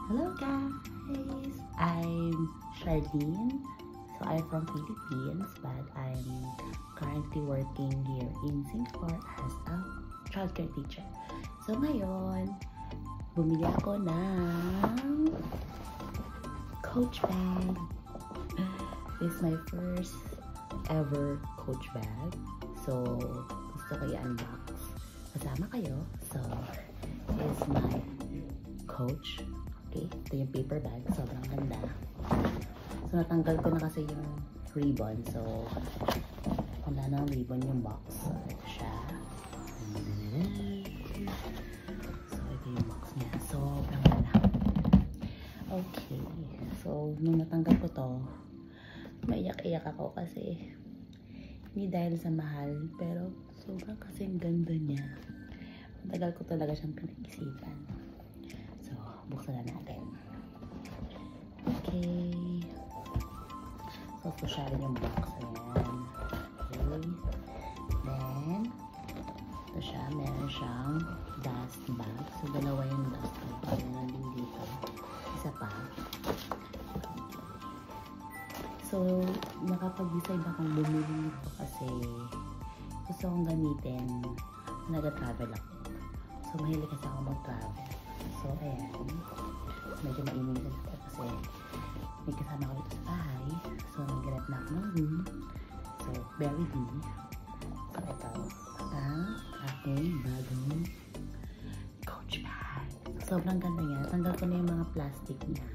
Hello guys! I'm Charlene. So I'm from Philippines, but I'm currently working here in Singapore as a childcare teacher. So ngayon, bumili ako ng Coach bag. This is my first ever Coach bag. So gusto ko i-unbox. Kasama kayo. So this is my Coach. Okay, ito yung paper bag. Sobrang ganda. So, natanggal ko na kasi yung ribbon. So, wala na ang ribbon yung box. So, ito siya. So, ito yung box niya. Sobrang ganda. Okay. So, nung natanggal ko to, maiyak-iyak ako kasi hindi dahil sa mahal, pero sobrang kasing ganda niya. Matagal ko talaga siyang pinag-isipan. Buksan na natin. Okay. So, ito siya rin yung box. Ayan. Okay. Then, ito siya. Meron siyang dust bag. So, dalawa yung dust bag. Meron din dito. Isa pa. So, nakapag-decide akong bumili nito kasi gusto kong gamitin. Nag-travel ako. So, mahilig kasi ako mag-travel. So, ayan. Medyo mainitin ako kasi may kasama ko dito sa bahay. So, nag-get na ako ng room. So, bear with me. So, ito ang aking bagong Coach bag. So, sobrang ganda niya. Tanggal ko na yung mga plastic niya.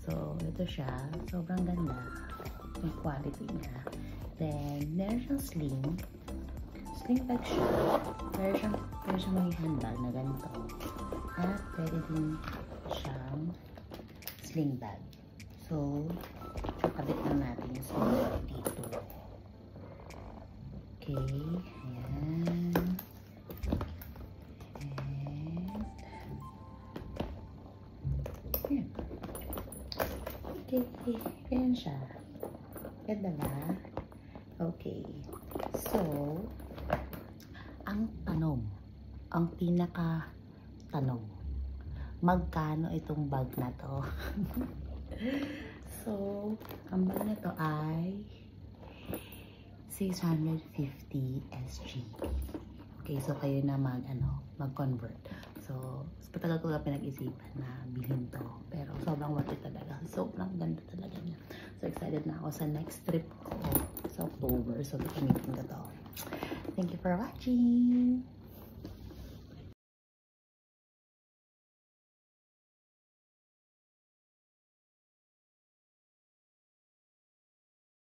So, ito siya. Sobrang ganda. Yung quality niya. Then, meron siyang sling. Sling bag siya. Meron siyang may handbag na ganito. At pwede din siyang sling bag. So, kakabit lang natin yung sling bag dito. Okay, ayan. And, ayan. Okay, ayan siya. Ganda ba? Okay. So, ang tanong, ang tanong, magkano itong bag na to? So, ang bag na to ay 650 SG. Okay, so kayo na mag-convert. So, patagal ko lang pinag-isipan na bilhin to. Pero sobrang worth it talaga. Sobrang ganda talaga niya. So, excited na ako sa next trip ko sa October. So, gagamitin ko to. Thank you for watching!